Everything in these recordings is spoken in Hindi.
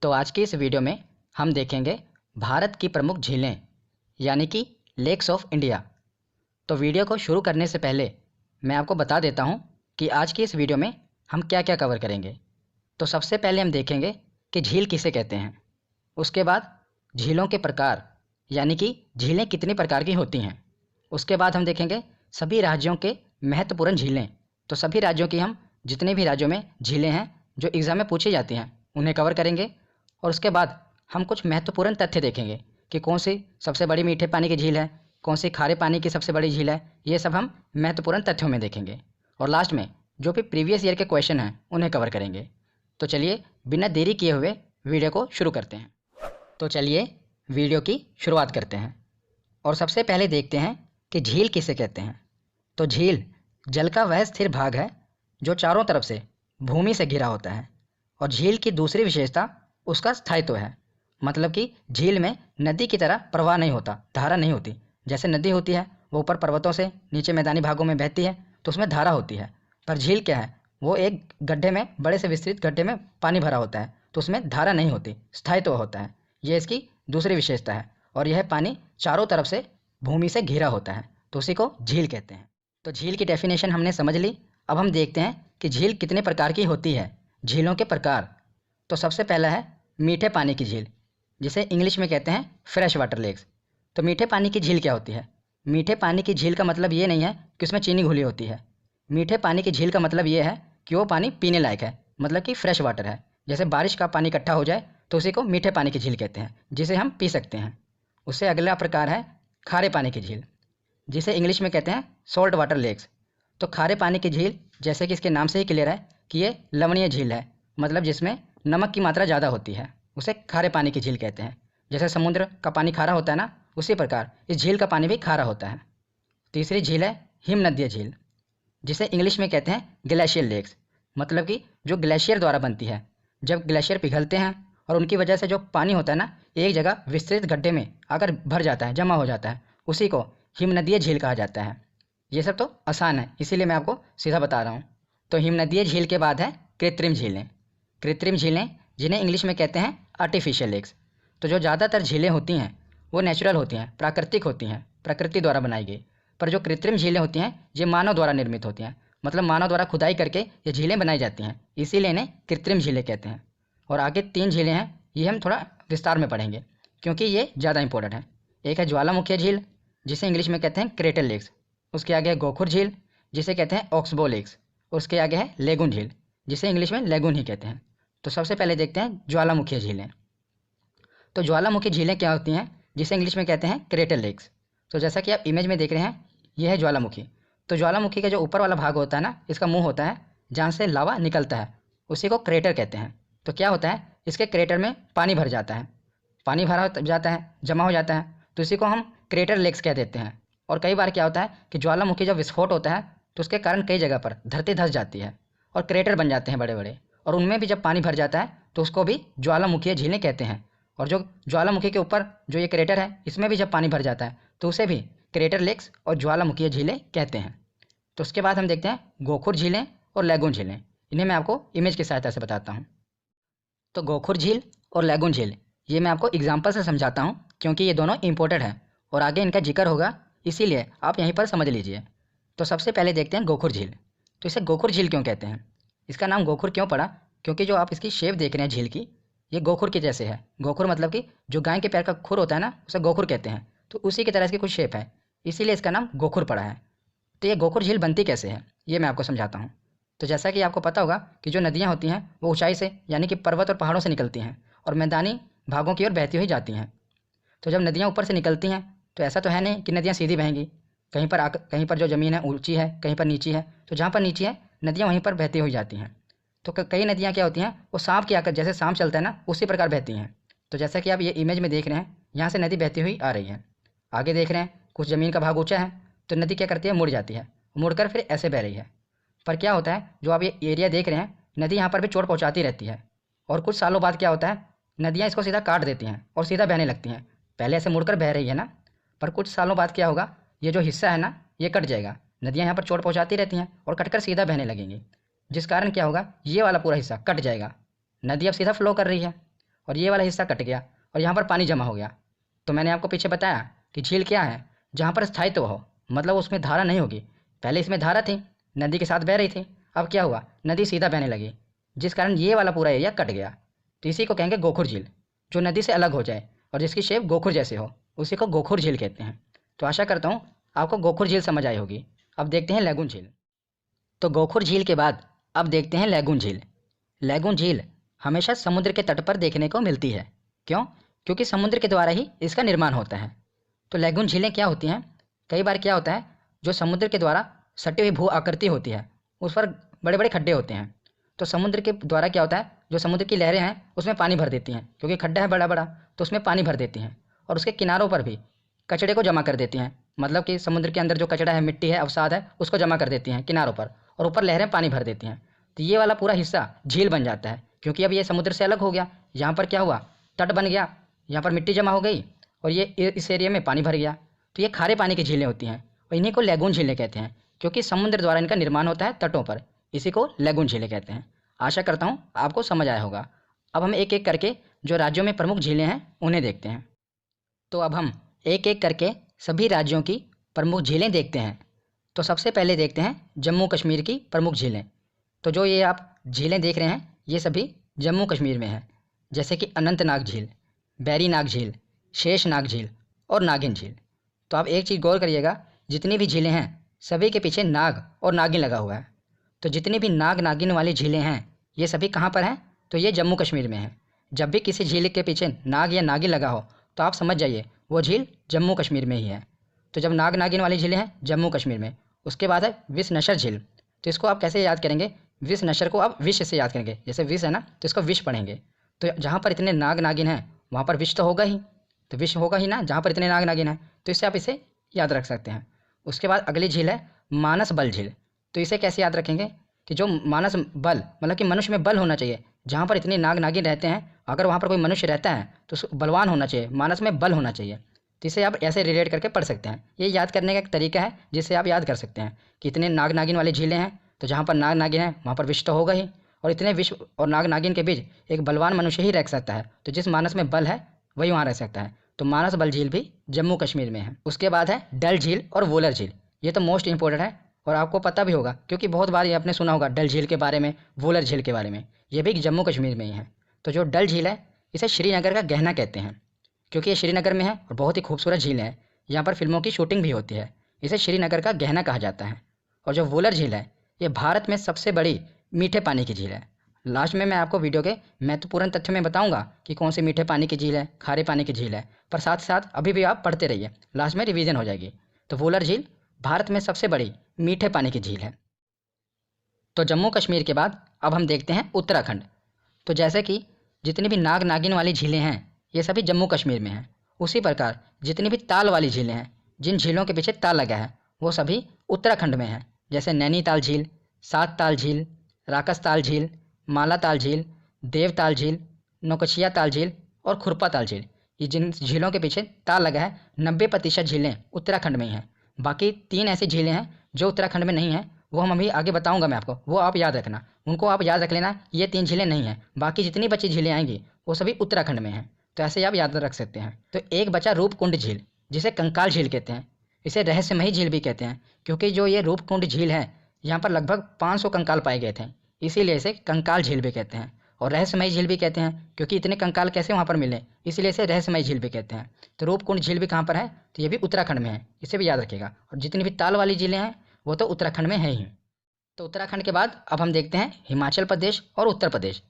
तो आज की इस वीडियो में हम देखेंगे भारत की प्रमुख झीलें यानी कि लेक्स ऑफ इंडिया। तो वीडियो को शुरू करने से पहले मैं आपको बता देता हूं कि आज की इस वीडियो में हम क्या क्या कवर करेंगे। तो सबसे पहले हम देखेंगे कि झील किसे कहते हैं। उसके बाद झीलों के प्रकार यानी कि झीलें कितनी प्रकार की होती हैं। उसके बाद हम देखेंगे सभी राज्यों के महत्वपूर्ण झीलें। तो सभी राज्यों की हम जितने भी राज्यों में झीलें हैं जो एग्ज़ाम में पूछी जाती हैं उन्हें कवर करेंगे। और उसके बाद हम कुछ महत्वपूर्ण तथ्य देखेंगे कि कौन सी सबसे बड़ी मीठे पानी की झील है, कौन सी खारे पानी की सबसे बड़ी झील है। ये सब हम महत्वपूर्ण तथ्यों में देखेंगे और लास्ट में जो भी प्रीवियस ईयर के क्वेश्चन हैं उन्हें कवर करेंगे। तो चलिए बिना देरी किए हुए वीडियो को शुरू करते हैं। तो चलिए वीडियो की शुरुआत करते हैं और सबसे पहले देखते हैं कि झील किसे कहते हैं। तो झील जल का वह स्थिर भाग है जो चारों तरफ से भूमि से घिरा होता है। और झील की दूसरी विशेषता उसका स्थायित्व है, मतलब कि झील में नदी की तरह प्रवाह नहीं होता, धारा नहीं होती। जैसे नदी होती है वो ऊपर पर्वतों से नीचे मैदानी भागों में बहती है तो उसमें धारा होती है, पर झील क्या है, वो एक गड्ढे में, बड़े से विस्तृत गड्ढे में पानी भरा होता है तो उसमें धारा नहीं होती, स्थायित्व होता है। ये इसकी दूसरी विशेषता है और यह पानी चारों तरफ से भूमि से घिरा होता है तो उसी को झील कहते हैं। तो झील की डेफिनेशन हमने समझ ली। अब हम देखते हैं कि झील कितने प्रकार की होती है। झीलों के प्रकार, तो सबसे पहला है मीठे पानी की झील, जिसे इंग्लिश में कहते हैं फ्रेश वाटर लेक्स। तो मीठे पानी की झील क्या होती है? मीठे पानी की झील का मतलब ये नहीं है कि उसमें चीनी घुली होती है। मीठे पानी की झील का मतलब ये है कि वो पानी पीने लायक है, मतलब कि फ्रेश वाटर है। जैसे बारिश का पानी इकट्ठा हो जाए तो उसी को मीठे पानी की झील कहते हैं, जिसे हम पी सकते हैं। उससे अगला प्रकार है खारे पानी की झील, जिसे इंग्लिश में कहते हैं सॉल्ट वाटर लेक्स। तो खारे पानी की झील, जैसे कि इसके नाम से ही क्लियर है कि ये लवणीय झील है, मतलब जिसमें नमक की मात्रा ज़्यादा होती है, उसे खारे पानी की झील कहते हैं। जैसे समुद्र का पानी खारा होता है ना, उसी प्रकार इस झील का पानी भी खारा होता है। तीसरी झील है हिमनदीय झील, जिसे इंग्लिश में कहते हैं ग्लेशियर लेक्स, मतलब कि जो ग्लेशियर द्वारा बनती है। जब ग्लेशियर पिघलते हैं और उनकी वजह से जो पानी होता है ना, एक जगह विस्तृत गड्ढे में आकर भर जाता है, जमा हो जाता है, उसी को हिमनदीय झील कहा जाता है। ये सब तो आसान है, इसीलिए मैं आपको सीधा बता रहा हूँ। तो हिमनदीय झील के बाद है कृत्रिम झीलें। कृत्रिम झीलें, जिन्हें इंग्लिश में कहते हैं आर्टिफिशियल लेक्स। तो जो ज़्यादातर झीलें होती हैं वो नेचुरल होती हैं, प्राकृतिक होती हैं, प्रकृति द्वारा बनाई गई। पर जो कृत्रिम झीलें होती हैं ये मानव द्वारा निर्मित होती हैं, मतलब मानव द्वारा खुदाई करके ये झीलें बनाई जाती हैं, इसीलिए इन्हें कृत्रिम झीलें कहते हैं। और आगे 3 झीलें हैं, ये हम थोड़ा विस्तार में पढ़ेंगे क्योंकि ये ज़्यादा इंपॉर्टेंट है। एक है ज्वालामुखी झील, जिसे इंग्लिश में कहते हैं क्रेटर लेक्स। उसके आगे है गोखुर झील, जिसे कहते हैं ऑक्सबो लेक्स। उसके आगे है लेगून झील, जिसे इंग्लिश में लेगून ही कहते हैं। तो सबसे पहले देखते हैं ज्वालामुखी झीलें। तो ज्वालामुखी झीलें क्या होती हैं, जिसे इंग्लिश में कहते हैं क्रेटर लेक्स। तो जैसा कि आप इमेज में देख रहे हैं, यह है ज्वालामुखी। तो ज्वालामुखी का जो ऊपर वाला भाग होता है ना, इसका मुंह होता है जहाँ से लावा निकलता है, उसी को क्रेटर कहते हैं। तो क्या होता है, इसके क्रेटर में पानी भर जाता है, पानी भरा जाता है, जमा हो जाता है, तो इसी को हम क्रेटर लेक्स कह देते हैं। और कई बार क्या होता है कि ज्वालामुखी जब विस्फोट होता है तो उसके कारण कई जगह पर धरती धंस जाती है और क्रेटर बन जाते हैं बड़े बड़े, और उनमें भी जब पानी भर जाता है तो उसको भी ज्वालामुखीय झीलें कहते हैं। और जो ज्वालामुखी के ऊपर जो ये क्रेटर है, इसमें भी जब पानी भर जाता है तो उसे भी क्रेटर लेक्स और ज्वालामुखीय झीलें कहते हैं। तो उसके बाद हम देखते हैं गोखुर झीलें और लैगून झीलें। इन्हें मैं आपको इमेज की सहायता से बताता हूँ। तो गोखुर झील और लैगून झील, ये मैं आपको एग्जाम्पल से समझाता हूँ क्योंकि ये दोनों इंपॉर्टेंट है और आगे इनका जिक्र होगा, इसीलिए आप यहीं पर समझ लीजिए। तो सबसे पहले देखते हैं गोखुर झील। तो इसे गोखुर झील क्यों कहते हैं? इसका नाम गोखुर क्यों पड़ा? क्योंकि जो आप इसकी शेप देख रहे हैं झील की, ये गोखुर की जैसे है। गोखुर मतलब कि जो गाय के पैर का खुर होता है ना, उसे गोखुर कहते हैं। तो उसी की तरह इसकी कुछ शेप है, इसीलिए इसका नाम गोखुर पड़ा है। तो ये गोखुर झील बनती कैसे है, ये मैं आपको समझाता हूँ। तो जैसा कि आपको पता होगा कि जो नदियाँ होती हैं वो ऊंचाई से, यानी कि पर्वत और पहाड़ों से निकलती हैं और मैदानी भागों की ओर बहती हुई जाती हैं। तो जब नदियाँ ऊपर से निकलती हैं तो ऐसा तो है नहीं कि नदियाँ सीधी बहेंगी, कहीं पर जो ज़मीन है ऊंची है, कहीं पर नीची है। तो जहाँ पर नीची है नदियाँ वहीं पर बहती हुई जाती हैं। तो कई नदियाँ क्या होती हैं, वो सांप की आकर, जैसे सांप चलता है ना, उसी प्रकार बहती हैं। तो जैसा कि आप ये इमेज में देख रहे हैं, यहाँ से नदी बहती हुई आ रही है। आगे देख रहे हैं कुछ ज़मीन का भाग ऊँचा है तो नदी क्या करती है, मुड़ जाती है, मुड़कर फिर ऐसे बह रही है। पर क्या होता है, जो आप ये एरिया देख रहे हैं, नदी यहाँ पर भी चोट पहुँचाती रहती है और कुछ सालों बाद क्या होता है, नदियाँ इसको सीधा काट देती हैं और सीधा बहने लगती हैं। पहले ऐसे मुड़कर बह रही है ना, पर कुछ सालों बाद क्या होगा, ये जो हिस्सा है ना, ये कट जाएगा। नदियाँ यहाँ पर चोट पहुँचाती रहती हैं और कटकर सीधा बहने लगेंगी, जिस कारण क्या होगा, ये वाला पूरा हिस्सा कट जाएगा। नदी अब सीधा फ्लो कर रही है और ये वाला हिस्सा कट गया और यहाँ पर पानी जमा हो गया। तो मैंने आपको पीछे बताया कि झील क्या है, जहाँ पर स्थायित्व हो, मतलब उसमें धारा नहीं होगी। पहले इसमें धारा थी, नदी के साथ बह रही थी, अब क्या हुआ, नदी सीधा बहने लगी, जिस कारण ये वाला पूरा एरिया कट गया। तो इसी को कहेंगे गोखुर झील, जो नदी से अलग हो जाए और जिसकी शेप गोखुर जैसे हो, उसी को गोखुर झील कहते हैं। तो आशा करता हूँ आपको गोखुर झील समझ आई होगी। अब देखते हैं लैगून झील। तो गोखुर झील के बाद अब देखते हैं लैगून झील। लैगून झील हमेशा समुद्र के तट पर देखने को मिलती है। क्यों? क्योंकि समुद्र के द्वारा ही इसका निर्माण होता है। तो लैगून झीलें क्या होती हैं, कई बार क्या होता है, जो समुद्र के द्वारा सटी हुई भू आकृति होती है, उस पर बड़े बड़े खड्डे होते हैं। तो समुद्र के द्वारा क्या होता है, जो समुद्र की लहरें हैं उसमें पानी भर देती हैं, क्योंकि खड्डा है बड़ा बड़ा, तो उसमें पानी भर देती हैं। और उसके किनारों पर भी कचड़े को जमा कर देती हैं, मतलब कि समुद्र के अंदर जो कचड़ा है, मिट्टी है, अवसाद है, उसको जमा कर देती हैं किनारों पर, और ऊपर लहरें पानी भर देती हैं। तो ये वाला पूरा हिस्सा झील बन जाता है, क्योंकि अब ये समुद्र से अलग हो गया। यहाँ पर क्या हुआ, तट बन गया, यहाँ पर मिट्टी जमा हो गई और ये इस एरिया में पानी भर गया। तो ये खारे पानी की झीलें होती हैं और इन्हीं को लैगून झीलें कहते हैं, क्योंकि समुद्र द्वारा इनका निर्माण होता है तटों पर। इसी को लैगून झीलें कहते हैं। आशा करता हूँ आपको समझ आया होगा। अब हम एक एक करके जो राज्यों में प्रमुख झीलें हैं उन्हें देखते हैं। तो अब हम एक एक करके सभी राज्यों की प्रमुख झीलें देखते हैं। तो सबसे पहले देखते हैं जम्मू कश्मीर की प्रमुख झीलें। तो जो ये आप झीलें देख रहे हैं ये सभी जम्मू कश्मीर में हैं, जैसे कि अनंतनाग झील, बैरीनाग झील, शेषनाग झील और नागिन झील। तो आप एक चीज़ गौर करिएगा, जितनी भी झीलें हैं सभी के पीछे नाग और नागिन लगा हुआ है। तो जितनी भी नाग नागिन वाली झीलें हैं ये सभी कहाँ पर हैं, तो ये जम्मू कश्मीर में है। जब भी किसी झील के पीछे नाग या नागिन लगा हो तो आप समझ जाइए वो झील जम्मू कश्मीर में ही है। तो जब नाग नागिन वाली झीलें हैं जम्मू कश्मीर में, उसके बाद है विष नशर झील। तो इसको आप कैसे याद करेंगे, विष नशर को आप विष से याद करेंगे, जैसे विष है ना तो इसको विष पढ़ेंगे। तो जहाँ पर इतने नाग नागिन हैं वहाँ पर विष तो होगा ही, तो विष होगा ही ना जहाँ पर इतने नाग नागिन हैं, तो इससे आप इसे याद रख सकते हैं। उसके बाद अगली झील है मानस बल झील। तो इसे कैसे याद रखेंगे कि जो मानस बल, मतलब कि मनुष्य में बल होना चाहिए, जहाँ पर इतने नाग नागिन रहते हैं, अगर वहाँ पर कोई मनुष्य रहता है तो बलवान होना चाहिए, मानस में बल होना चाहिए। तो इसे आप ऐसे रिलेट करके पढ़ सकते हैं। ये याद करने का एक तरीका है जिससे आप याद कर सकते हैं कि इतने नाग नागिन वाली झीलें हैं, तो जहाँ पर नाग नागिन है वहाँ पर विष तो होगा ही, और इतने विष और नाग नागिन के बीच एक बलवान मनुष्य ही रह सकता है। तो जिस मानस में बल है वही वहाँ रह सकता है। तो मानस बल झील भी जम्मू कश्मीर में है। उसके बाद है डल झील और वुलर झील। ये तो मोस्ट इंपॉर्टेंट है और आपको पता भी होगा, क्योंकि बहुत बार ये आपने सुना होगा डल झील के बारे में, वुलर झील के बारे में। ये भी जम्मू कश्मीर में ही है। तो जो डल झील है इसे श्रीनगर का गहना कहते हैं, क्योंकि ये श्रीनगर में है और बहुत ही खूबसूरत झील है। यहाँ पर फिल्मों की शूटिंग भी होती है। इसे श्रीनगर का गहना कहा जाता है। और जो वुलर झील है ये भारत में सबसे बड़ी मीठे पानी की झील है। लास्ट में मैं आपको वीडियो के महत्वपूर्ण तथ्यों में बताऊंगा कि कौन सी मीठे पानी की झील है, खारे पानी की झील है, पर साथ साथ अभी भी आप पढ़ते रहिए, लास्ट में रिवीजन हो जाएगी। तो वुलर झील भारत में सबसे बड़ी मीठे पानी की झील है। तो जम्मू कश्मीर के बाद अब हम देखते हैं उत्तराखंड। तो जैसे कि जितनी भी नाग नागिन वाली झीलें हैं ये सभी जम्मू कश्मीर में हैं, उसी प्रकार जितनी भी ताल वाली झीलें हैं, जिन झीलों के पीछे ताल लगा है, वो सभी उत्तराखंड में हैं। जैसे नैनीताल झील, सात ताल झील, राकस ताल झील, माला ताल झील, देवताल झील, नौकचिया ताल झील और खुरपा ताल झील। ये जिन झीलों के पीछे ताल लगा है 90% झीलें उत्तराखंड में ही हैं। बाकी 3 ऐसी झीलें हैं जो उत्तराखंड में नहीं हैं, वो हम अभी आगे बताऊंगा मैं आपको, वो आप याद रखना, उनको आप याद रख लेना। ये 3 झीलें नहीं हैं, बाकी जितनी बची झीलें आएंगी वो सभी उत्तराखंड में हैं। तो ऐसे आप याद रख सकते हैं। तो एक बचा रूपकुंड झील, जिसे कंकाल झील कहते हैं। इसे रहस्यमयी झील भी कहते हैं, क्योंकि जो ये रूपकुंड झील है यहाँ पर लगभग 500 कंकाल पाए गए थे, इसीलिए इसे कंकाल झील भी कहते हैं। और रहस्यमयी झील भी कहते हैं क्योंकि इतने कंकाल कैसे वहाँ पर मिले, इसीलिए इसे रहस्यमयी झील भी कहते हैं। तो रूपकुंड झील भी कहाँ पर है, तो ये भी उत्तराखंड में है, इसे भी याद रखिएगा। और जितनी भी ताल वाली झीलें हैं वो तो उत्तराखंड में है ही। तो उत्तराखंड के बाद अब हम देखते हैं हिमाचल प्रदेश और उत्तर प्रदेश।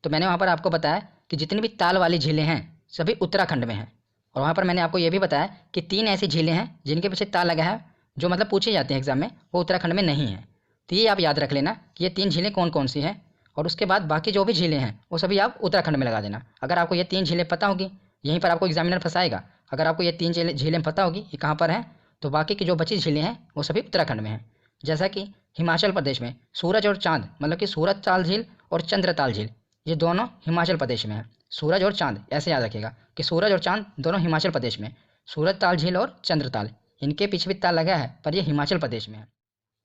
तो मैंने वहाँ पर आपको बताया कि जितनी भी ताल वाली झीलें हैं सभी उत्तराखंड में हैं। और वहाँ पर मैंने आपको ये भी बताया कि 3 ऐसी झीलें हैं जिनके पीछे ताल लगा है, जो मतलब पूछे जाते हैं एग्जाम में, वो उत्तराखंड में नहीं है। तो ये आप याद रख लेना कि ये 3 झीलें कौन कौन सी हैं। और उसके बाद बाकी जो भी झीलें हैं वो सभी आप उत्तराखंड में लगा देना। अगर आपको ये 3 झीलें पता होगी, यहीं पर आपको एग्जामिनर फंसाएगा, अगर आपको ये 3 झीलें पता होगी ये कहाँ पर हैं, तो बाकी की जो बची झीलें हैं वो सभी उत्तराखंड में हैं। जैसा कि हिमाचल प्रदेश में सूरज और चांद, मतलब कि सूरज ताल झील और चंद्रताल झील, ये दोनों हिमाचल प्रदेश में है। सूरज और चांद ऐसे याद रखिएगा कि सूरज और चांद दोनों हिमाचल प्रदेश में, सूरज ताल झील और चंद्रताल, इनके पीछे भी ताल लगा है पर ये हिमाचल प्रदेश में है।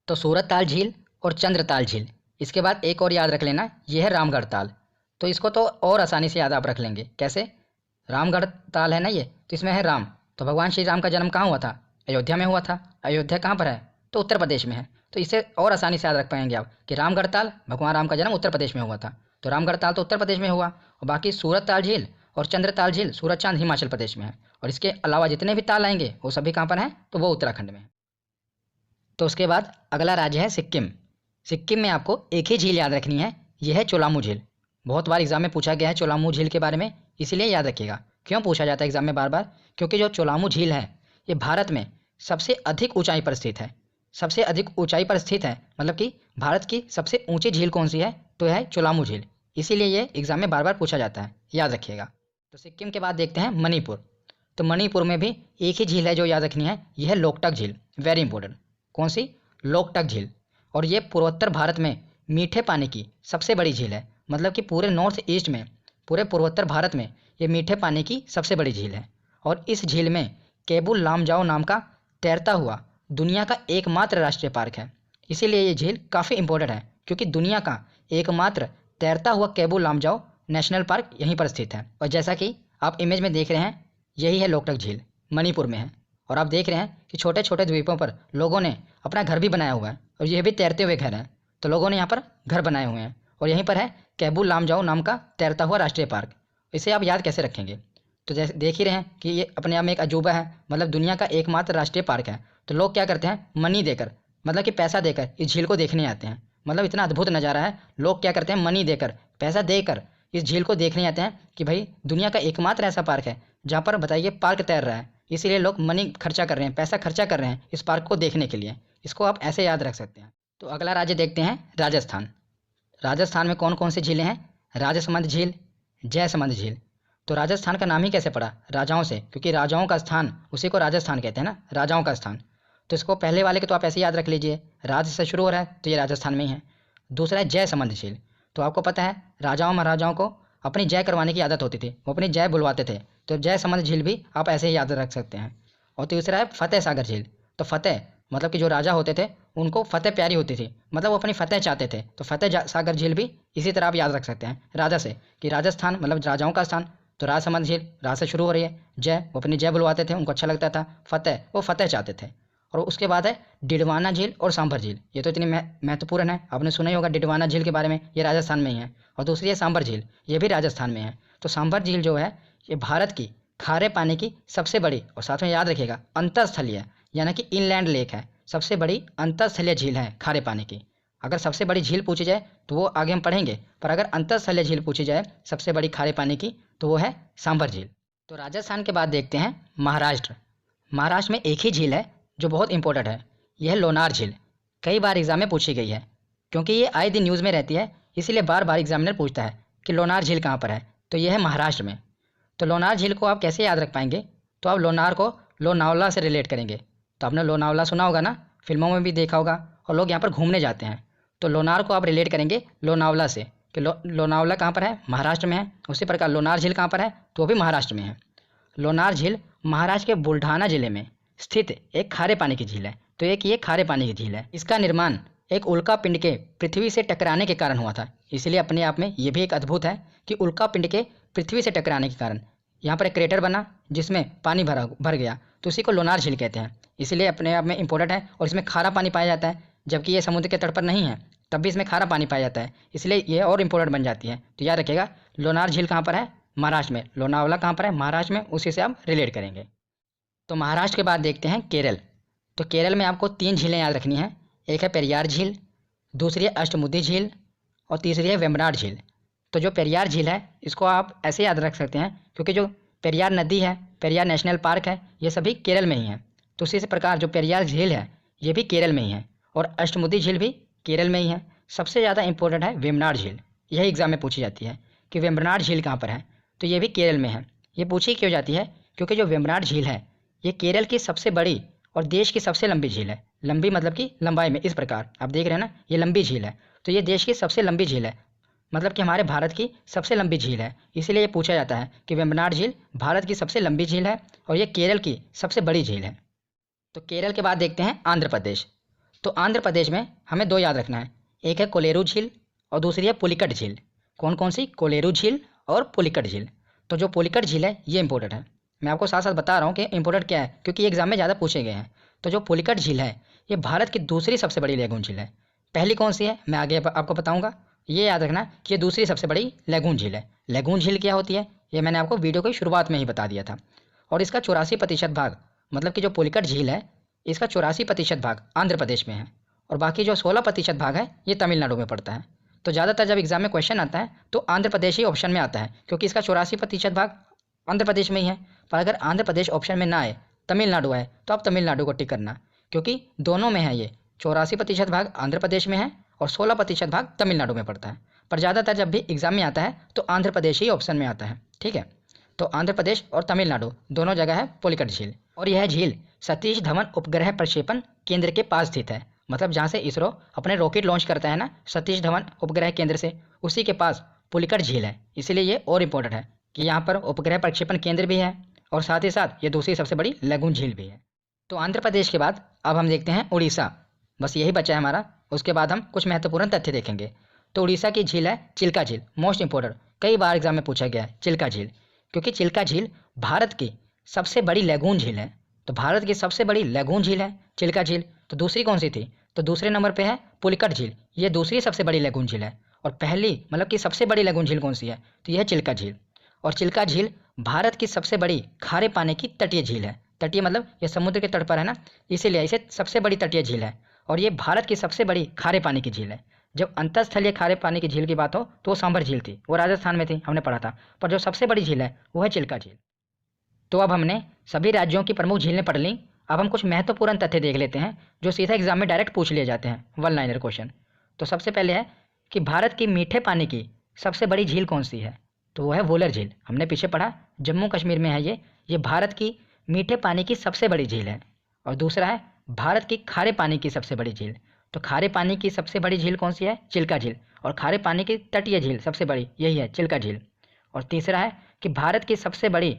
तो सूरज ताल झील और चंद्रताल झील। इसके बाद एक और याद रख लेना, ये है रामगढ़ ताल। तो इसको तो और आसानी से याद आप रख लेंगे। कैसे? रामगढ़ ताल है ना ये, तो इसमें है राम। तो भगवान श्री राम का जन्म कहाँ हुआ था? अयोध्या में हुआ था। अयोध्या कहाँ पर है? तो उत्तर प्रदेश में है। तो इसे और आसानी से याद रख पाएंगे आप कि रामगढ़ ताल, भगवान राम का जन्म उत्तर प्रदेश में हुआ था। तो रामगढ़ ताल तो उत्तर प्रदेश में हुआ, और बाकी सूरत ताल झील और चंद्र ताल झील सूरत चांद हिमाचल प्रदेश में है। और इसके अलावा जितने भी ताल आएंगे वो सभी कहाँ पर हैं? तो वो उत्तराखंड में है। तो उसके बाद अगला राज्य है सिक्किम। सिक्किम में आपको एक ही झील याद रखनी है, यह है चोलामू झील। बहुत बार एग्जाम में पूछा गया है चोलामू झील के बारे में, इसीलिए याद रखिएगा। क्यों पूछा जाता है एग्जाम में बार बार? क्योंकि जो चोलामू झील है ये भारत में सबसे अधिक ऊंचाई पर स्थित है। सबसे अधिक ऊंचाई पर स्थित है मतलब कि भारत की सबसे ऊंची झील कौन सी है? तो यह है चोलामू झील। इसीलिए ये एग्जाम में बार बार पूछा जाता है, याद रखिएगा। तो सिक्किम के बाद देखते हैं मणिपुर। तो मणिपुर में भी एक ही झील है जो याद रखनी है, यह है लोकटक झील। Very important. कौन सी? लोकटक झील। और ये पूर्वोत्तर भारत में मीठे पानी की सबसे बड़ी झील है। मतलब कि पूरे नॉर्थ ईस्ट में, पूरे पूर्वोत्तर भारत में ये मीठे पानी की सबसे बड़ी झील है। और इस झील में केबुल लामजाओ नाम का तैरता हुआ दुनिया का एकमात्र राष्ट्रीय पार्क है। इसीलिए ये झील काफ़ी इंपॉर्टेंट है, क्योंकि दुनिया का एकमात्र तैरता हुआ केबुल लामजाओ नेशनल पार्क यहीं पर स्थित है। और जैसा कि आप इमेज में देख रहे हैं, यही है लोकटक झील, मणिपुर में है। और आप देख रहे हैं कि छोटे छोटे द्वीपों पर लोगों ने अपना घर भी बनाया हुआ है, और यह भी तैरते हुए घर हैं। तो लोगों ने यहाँ पर घर बनाए हुए हैं। और यहीं पर है केबुल लामजाओ नाम का तैरता हुआ राष्ट्रीय पार्क। इसे आप याद कैसे रखेंगे? तो जैसे देख ही रहे हैं कि ये अपने आप में एक अजूबा है, मतलब दुनिया का एकमात्र राष्ट्रीय पार्क है। तो लोग क्या करते हैं? मनी देकर, मतलब कि पैसा देकर इस झील को देखने आते हैं। मतलब इतना अद्भुत नज़ारा है, लोग क्या करते हैं? मनी देकर, पैसा देकर इस झील को देखने आते हैं कि भाई दुनिया का एकमात्र ऐसा पार्क है जहाँ पर बताइए पार्क तैर रहा है। इसीलिए लोग मनी खर्चा कर रहे हैं, पैसा खर्चा कर रहे हैं इस पार्क को देखने के लिए। इसको आप ऐसे याद रख सकते हैं। तो अगला राज्य देखते हैं राजस्थान। राजस्थान में कौन कौन सी झीलें हैं? राजसमंद झील, जयसमंद झील। तो राजस्थान का नाम ही कैसे पड़ा? राजाओं से, क्योंकि राजाओं का स्थान, उसी को राजस्थान कहते हैं ना, राजाओं का स्थान। तो इसको पहले वाले को तो आप ऐसे याद रख लीजिए, राज से शुरू हो रहा है तो ये राजस्थान में ही है। दूसरा है जयसमंद झील। तो आपको पता है राजाओं महाराजाओं को अपनी जय करवाने की आदत होती थी, वो अपनी जय बुलवाते थे। तो जयसमंद झील भी आप ऐसे ही याद रख सकते हैं। और तीसरा है फतेह सागर झील। तो फतेह मतलब कि जो राजा होते थे उनको फतेह प्यारी होती थी, मतलब वो अपनी फतेह चाहते थे। तो फतेह सागर झील भी इसी तरह आप याद रख सकते हैं राजा से, कि राजस्थान मतलब राजाओं का स्थान। तो राजसमंद झील राज से शुरू हो रही है, जय वो अपनी जय बुलवाते थे, उनको अच्छा लगता था, फतेह वो फतेह चाहते थे। और उसके बाद है डिडवाना झील और सांभर झील। ये तो इतनी महत्वपूर्ण है, आपने सुना ही होगा डिडवाना झील के बारे में, ये राजस्थान में ही है। और दूसरी है सांभर झील, ये भी राजस्थान में है। तो सांभर झील जो है ये भारत की खारे पानी की सबसे बड़ी, और साथ में याद रखिएगा अंतरस्थलीय यानी कि इनलैंड लेक है, सबसे बड़ी अंतरस्थलीय झील है खारे पानी की। अगर सबसे बड़ी झील पूछी जाए तो वो आगे हम पढ़ेंगे, पर अगर अंतरस्थलीय झील पूछी जाए सबसे बड़ी खारे पानी की तो वो है सांभर झील। तो राजस्थान के बाद देखते हैं महाराष्ट्र। महाराष्ट्र में एक ही झील है जो बहुत इंपॉर्टेंट है, यह है लोनार झील। कई बार एग्जाम में पूछी गई है, क्योंकि ये आए दिन न्यूज़ में रहती है, इसीलिए बार बार एग्जामिनर पूछता है कि लोनार झील कहाँ पर है। तो यह है महाराष्ट्र में। तो लोनार झील को आप कैसे याद रख पाएंगे? तो आप लोनार को लोनावला से रिलेट करेंगे। तो आपने लोनावला सुना होगा ना, फिल्मों में भी देखा होगा, और लोग यहाँ पर घूमने जाते हैं। तो लोनार को आप रिलेट करेंगे लोनावला से, कि लोनावला कहाँ पर है? महाराष्ट्र में है। उसी प्रकार लोनार झील कहाँ पर है? तो वो भी महाराष्ट्र में है। लोनार झील महाराष्ट्र के बुल्ढाना जिले में स्थित एक खारे पानी की झील है। तो एक ये खारे पानी की झील है। इसका निर्माण एक उल्का पिंड के पृथ्वी से टकराने के कारण हुआ था। इसलिए अपने आप में ये भी एक अद्भुत है कि उल्का पिंड के पृथ्वी से टकराने के कारण यहाँ पर एक क्रेटर बना जिसमें पानी भर गया, तो उसी को लोनार झील कहते हैं। इसलिए अपने आप में इंपॉर्टेंट है, और इसमें खारा पानी पाया जाता है, जबकि ये समुद्र के तट पर नहीं है तब भी इसमें खारा पानी पाया जाता है, इसलिए ये और इंपॉर्टेंट बन जाती है। तो याद रखिएगा लोनार झील कहाँ पर है? महाराष्ट्र में। लोनावला कहाँ पर है? महाराष्ट्र में। उसी से आप रिलेट करेंगे। तो महाराष्ट्र के बाद देखते हैं केरल। तो केरल में आपको 3 झीलें याद रखनी हैं, एक है पेरियार झील, दूसरी है अष्टमुदी झील, और तीसरी है वेम्बनाड झील। तो जो पेरियार झील है इसको आप ऐसे याद रख सकते हैं, क्योंकि जो पेरियार नदी है, पेरियार नेशनल पार्क है, ये सभी केरल में ही है। तो उसी प्रकार जो पेरियार झील है ये भी केरल में ही है, और अष्टमुदी झील भी केरल में ही है। सबसे ज़्यादा इंपॉर्टेंट है वेम्बनाड झील। यही एग्जाम में पूछी जाती है कि वेम्बनाड झील कहाँ पर है, तो ये भी केरल में है। ये पूछी क्यों जाती है? क्योंकि जो वेम्बनाड झील है ये केरल की सबसे बड़ी और देश की सबसे लंबी झील है। लंबी मतलब कि लंबाई में, इस प्रकार आप देख रहे हैं ना, ये लंबी झील है। तो ये देश की सबसे लंबी झील है, मतलब कि हमारे भारत की सबसे लंबी झील है। इसीलिए ये पूछा जाता है कि वेम्बनाड झील भारत की सबसे लंबी झील है और ये केरल की सबसे बड़ी झील है। तो केरल के बाद देखते हैं आंध्र प्रदेश। तो आंध्र प्रदेश में हमें 2 याद रखना है, एक है कोलेरू झील और दूसरी है पुलिकट झील। कौन कौन सी? कोलेरू झील और पुलिकट झील। तो जो पुलिकट झील है ये इंपॉर्टेंट है, मैं आपको साथ साथ बता रहा हूँ कि इंपॉर्टेंट क्या है, क्योंकि एग्जाम में ज़्यादा पूछे गए हैं। तो जो पुलिकट झील है ये भारत की दूसरी सबसे बड़ी लैगून झील है। पहली कौन सी है मैं आगे आपको बताऊंगा, ये याद रखना कि ये दूसरी सबसे बड़ी लैगून झील है। लैगून झील क्या होती है ये मैंने आपको वीडियो की शुरुआत में ही बता दिया था। और इसका 84% भाग, मतलब कि जो पुलिकट झील है इसका 84% भाग आंध्र प्रदेश में है, और बाकी जो 16% भाग है ये तमिलनाडु में पड़ता है। तो ज़्यादातर जब एग्जाम में क्वेश्चन आता है तो आंध्र प्रदेश ही ऑप्शन में आता है, क्योंकि इसका 84% भाग आंध्र प्रदेश में ही है। पर अगर आंध्र प्रदेश ऑप्शन में ना आए, तमिलनाडु है, तो आप तमिलनाडु को टिक करना, क्योंकि दोनों में है ये। 84% भाग आंध्र प्रदेश में है और 16% भाग तमिलनाडु में पड़ता है। पर ज़्यादातर जब भी एग्जाम में आता है तो आंध्र प्रदेश ही ऑप्शन में आता है, ठीक है। तो आंध्र प्रदेश और तमिलनाडु दोनों जगह है पुलिकट झील। और यह झील सतीश धवन उपग्रह प्रक्षेपण केंद्र के पास स्थित है, मतलब जहाँ से इसरो अपने रॉकेट लॉन्च करता है ना, सतीश धवन उपग्रह केंद्र से, उसी के पास पुलिकट झील है। इसीलिए ये और इम्पोर्टेंट है कि यहाँ पर उपग्रह प्रक्षेपण केंद्र भी है और साथ ही साथ ये दूसरी सबसे बड़ी लैगून झील भी है। तो आंध्र प्रदेश के बाद अब हम देखते हैं उड़ीसा, बस यही बचा है हमारा। उसके बाद हम कुछ महत्वपूर्ण तथ्य देखेंगे। तो उड़ीसा की झील है चिल्का झील, मोस्ट इंपॉर्टेंट, कई बार एग्जाम में पूछा गया है चिल्का झील, क्योंकि चिल्का झील भारत की सबसे बड़ी लैगून झील है। तो भारत की सबसे बड़ी लैगून झील है चिल्का झील। तो दूसरी कौन सी थी? तो दूसरे नंबर पे है पुलिकट झील, ये दूसरी सबसे बड़ी लैगून झील है। और पहली मतलब कि सबसे बड़ी लैगून झील कौन सी है? तो यह है चिल्का झील। और चिल्का झील भारत की सबसे बड़ी खारे पानी की तटीय झील है। तटीय मतलब ये समुद्र के तट पर है ना, इसीलिए इसे सबसे बड़ी तटीय झील है। और ये भारत की सबसे बड़ी खारे पानी की झील है। जब अंतरस्थलीय खारे पानी की झील की बात हो तो वो सांभर झील थी, वो राजस्थान में थी, हमने पढ़ा था। पर जो सबसे बड़ी झील है वो है चिल्का झील। तो अब हमने सभी राज्यों की प्रमुख झीलें पढ़ ली। अब हम कुछ महत्वपूर्ण तथ्य देख लेते हैं जो सीधा एग्जाम में डायरेक्ट पूछ लिए जाते हैं, वन लाइनर क्वेश्चन। तो सबसे पहले है कि भारत की मीठे पानी की सबसे बड़ी झील कौन सी है? तो वो है वोलर झील, हमने पीछे पढ़ा, जम्मू कश्मीर में है ये भारत की मीठे पानी की सबसे बड़ी झील है। और दूसरा है भारत की खारे पानी की सबसे बड़ी झील। तो खारे पानी की सबसे बड़ी झील कौन सी है? चिल्का झील। और खारे पानी की तटीय झील सबसे बड़ी यही है, चिल्का झील। और तीसरा है कि भारत की सबसे बड़ी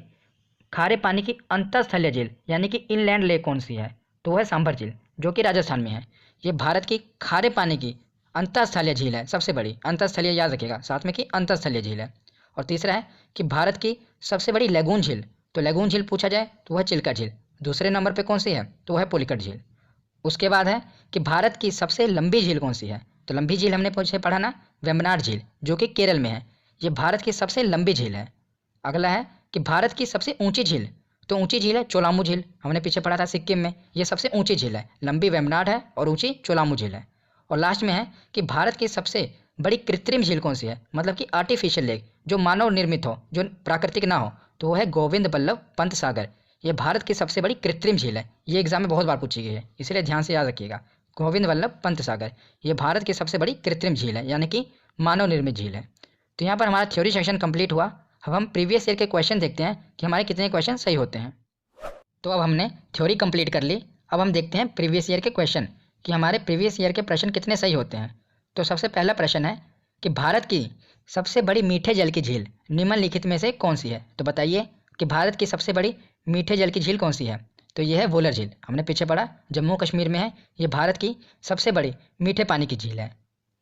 खारे पानी की अंतरस्थलीय झील यानी कि इनलैंड लेक कौन सी है? तो वो है सांभर झील, जो कि राजस्थान में है। ये भारत की खारे पानी की अंतरस्थलीय झील है, सबसे बड़ी अंतरस्थलीय, याद रखिएगा साथ में कि अंतरस्थलीय झील है। और तीसरा है कि भारत की सबसे बड़ी लैगून झील, तो लैगून झील पूछा जाए तो वह चिल्का झील। दूसरे नंबर पे कौन सी है? तो वह है पुलिकट झील। उसके बाद है कि भारत की सबसे लंबी झील कौन सी है? तो लंबी झील हमने पूछे पढ़ा ना, वेम्बनाड झील, जो कि केरल में है। ये भारत की सबसे लंबी झील है। अगला है कि भारत की सबसे ऊंची झील, तो ऊंची झील है चोलामू झील, हमने पीछे पढ़ा था सिक्किम में, ये सबसे ऊंची झील है। लंबी वेम्बनाड है और ऊंची चोलामू झील है। और लास्ट में है कि भारत की सबसे बड़ी कृत्रिम झील कौन सी है, मतलब कि आर्टिफिशियल लेक, जो मानव निर्मित हो, जो प्राकृतिक ना हो, तो वो है गोविंद बल्लभ पंत सागर। ये भारत की सबसे बड़ी कृत्रिम झील है। ये एग्जाम में बहुत बार पूछी गई है, इसलिए ध्यान से याद रखिएगा। गोविंद बल्लभ पंत सागर ये भारत की सबसे बड़ी कृत्रिम झील है, यानी कि मानव निर्मित झील है। तो यहाँ पर हमारा थ्योरी सेक्शन कंप्लीट हुआ। अब हम प्रीवियस ईयर के क्वेश्चन देखते हैं कि हमारे कितने क्वेश्चन सही होते हैं। तो अब हमने थ्योरी कंप्लीट कर ली, अब हम देखते हैं प्रीवियस ईयर के क्वेश्चन कि हमारे प्रीवियस ईयर के प्रश्न कितने सही होते हैं। तो सबसे पहला प्रश्न है कि भारत की सबसे बड़ी मीठे जल की झील निम्नलिखित में से कौन सी है? तो बताइए कि भारत की सबसे बड़ी मीठे जल की झील कौन सी है? तो ये है वोलर झील, हमने पीछे पढ़ा, जम्मू कश्मीर में है। ये भारत की सबसे बड़ी मीठे पानी की झील है।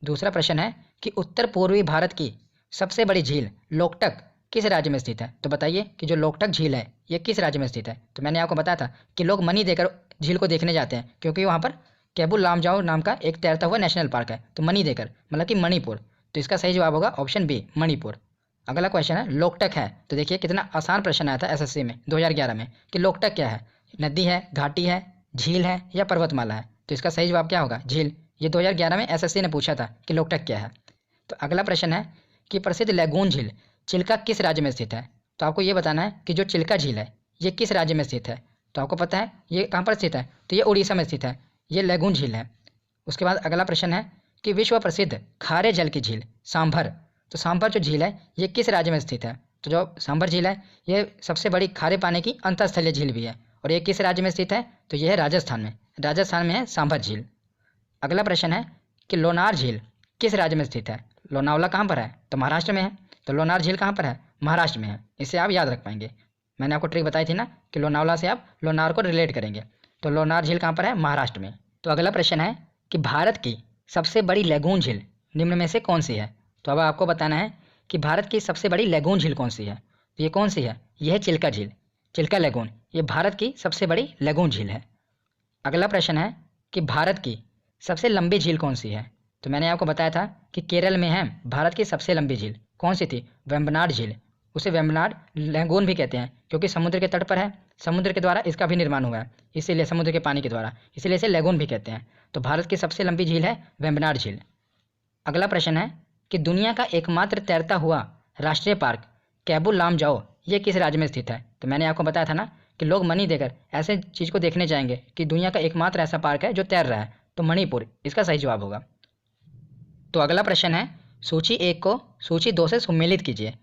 दूसरा प्रश्न है कि उत्तर पूर्वी भारत की सबसे बड़ी झील लोकटक किस राज्य में स्थित है? तो बताइए कि जो लोकटक झील है ये किस राज्य में स्थित है? तो मैंने आपको बताया था कि लोग मनी देकर झील को देखने जाते हैं, क्योंकि वहाँ पर केबुल लामजाओ नाम का एक तैरता हुआ नेशनल पार्क है। तो मनी देकर मतलब कि मणिपुर, तो इसका सही जवाब होगा ऑप्शन बी, मणिपुर। अगला क्वेश्चन है लोकटक है, तो देखिए कितना आसान प्रश्न आया था एसएससी में 2011 में कि लोकटक क्या है, नदी है, घाटी है, झील है या पर्वतमाला है? तो इसका सही जवाब क्या होगा? झील। ये 2011 में एसएससी ने पूछा था कि लोकटक क्या है। तो अगला प्रश्न है कि प्रसिद्ध लैगून झील चिल्का किस राज्य में स्थित है? तो आपको ये बताना है कि जो चिल्का झील है ये किस राज्य में स्थित है। तो आपको पता है ये कहाँ पर स्थित है, तो ये उड़ीसा में स्थित है, ये लैगून झील है। उसके बाद अगला प्रश्न है कि विश्व प्रसिद्ध खारे जल की झील सांभर, तो सांभर जो झील है ये किस राज्य में स्थित है? तो जो सांभर झील है ये सबसे बड़ी खारे पानी की अंतरस्थलीय झील भी है, और ये किस राज्य में स्थित है? तो ये है राजस्थान में, राजस्थान में है सांभर झील। अगला प्रश्न है कि लोनार झील किस राज्य में स्थित है? लोनावला कहाँ पर है? तो महाराष्ट्र में है। तो लोनार झील कहाँ पर है? महाराष्ट्र में है। इसे आप याद रख पाएंगे, मैंने आपको ट्रिक बताई थी ना कि लोनावला से आप लोनार को रिलेट करेंगे। तो लोनार झील कहाँ पर है? महाराष्ट्र में। तो अगला प्रश्न है कि भारत की सबसे बड़ी लैगून झील निम्न में से कौन सी है? तो अब आपको बताना है कि भारत की सबसे बड़ी लैगून झील कौन सी है। तो ये कौन सी है, यह है चिल्का झील, चिल्का लैगून। ये भारत की सबसे बड़ी लैगून झील है। अगला प्रश्न है कि भारत की सबसे लंबी झील कौन सी है। तो मैंने आपको बताया था कि केरल में है भारत की सबसे लंबी झील, कौन सी थी, वेम्बनाड झील। उसे वेम्बनाड लैगून भी कहते हैं क्योंकि समुद्र के तट पर है, समुद्र के द्वारा इसका भी निर्माण हुआ है, इसीलिए समुद्र के पानी के द्वारा, इसीलिए इसे लैगून भी कहते हैं। तो भारत की सबसे लंबी झील है वेम्बनाड झील। अगला प्रश्न है कि दुनिया का एकमात्र तैरता हुआ राष्ट्रीय पार्क कैबुल लामजाओ ये किस राज्य में स्थित है। तो मैंने आपको बताया था ना कि लोग मनी देकर ऐसे चीज़ को देखने जाएंगे कि दुनिया का एकमात्र ऐसा पार्क है जो तैर रहा है, तो मणिपुर इसका सही जवाब होगा। तो अगला प्रश्न है सूची 1 को सूची 2 से सुमेलित कीजिए।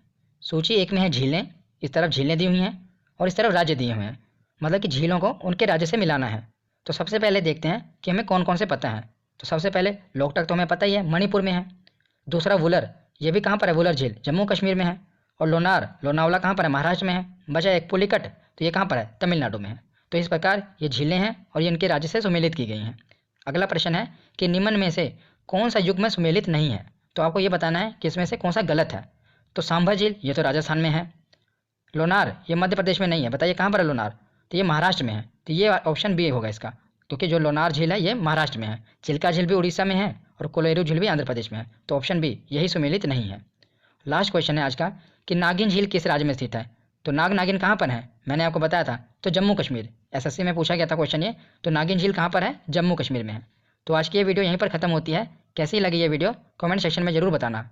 सूची 1 में है झीलें, इस तरफ झीलें दी हुई हैं और इस तरफ राज्य दिए हुए हैं, मतलब कि झीलों को उनके राज्य से मिलाना है। तो सबसे पहले देखते हैं कि हमें कौन कौन से पता है। तो सबसे पहले लोकटक तो हमें पता ही है, मणिपुर में है। दूसरा वुलर, ये भी कहाँ पर है, वुलर झील जम्मू कश्मीर में है। और लोनार, लोनावला कहाँ पर है, महाराष्ट्र में है। बचा एक पुलिकट, तो ये कहाँ पर है, तमिलनाडु में है। तो इस प्रकार ये झीलें हैं और ये इनके राज्य से सुमेलित की गई हैं। अगला प्रश्न है कि निम्न में से कौन सा युग में सुमेलित नहीं है। तो आपको ये बताना है कि इसमें से कौन सा गलत है। तो सांभर झील ये तो राजस्थान में है। लोनार ये मध्य प्रदेश में नहीं है, बताइए कहाँ पर है लोनार। तो ये महाराष्ट्र में है, तो ये ऑप्शन बी होगा इसका, क्योंकि जो लोनार झील है ये महाराष्ट्र में है। चिल्का झील भी उड़ीसा में है और कोलेरू झील भी आंध्र प्रदेश में है। तो ऑप्शन बी यही सुमेलित नहीं है। लास्ट क्वेश्चन है आज का कि नागिन झील किस राज्य में स्थित है। तो नागिन कहाँ पर है, मैंने आपको बताया था, तो जम्मू कश्मीर। एसएससी में पूछा गया था क्वेश्चन ये। तो नागिन झील कहाँ पर है, जम्मू कश्मीर में है। तो आज की ये वीडियो यहीं पर खत्म होती है। कैसी लगी ये वीडियो कमेंट सेक्शन में ज़रूर बताना।